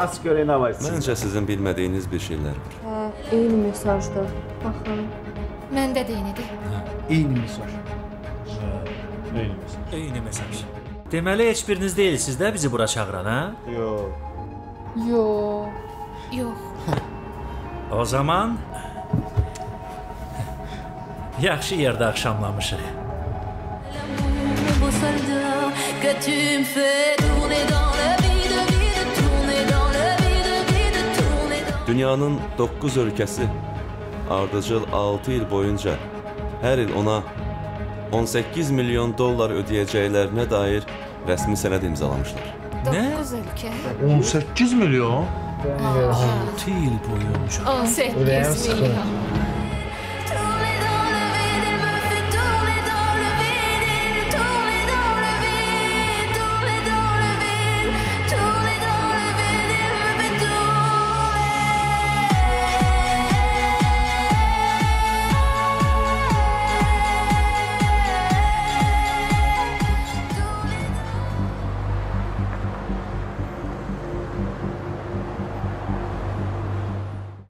Aç görək nə var içində. Məncə sizin bilmədiyiniz bir şeylər var. Hə, eyni mesajdır. Baxın. Məndə də eynidir. Eyni mesaj. Eyni mesaj. Deməli heç biriniz deyilsiz də bizi bura çağıran, hə? Yox. Yox. O zaman yaxşı yerdə axşamlamışıq. Dünyanın 9 ölkəsi ardıcıl 6 il boyunca hər il ona 18 milyon dollar ödəyəcəklərinə dair rəsmi sənəd imzalamışlar. 9 ölkə. 18 milyon? 6 il boyunca. 18 milyon.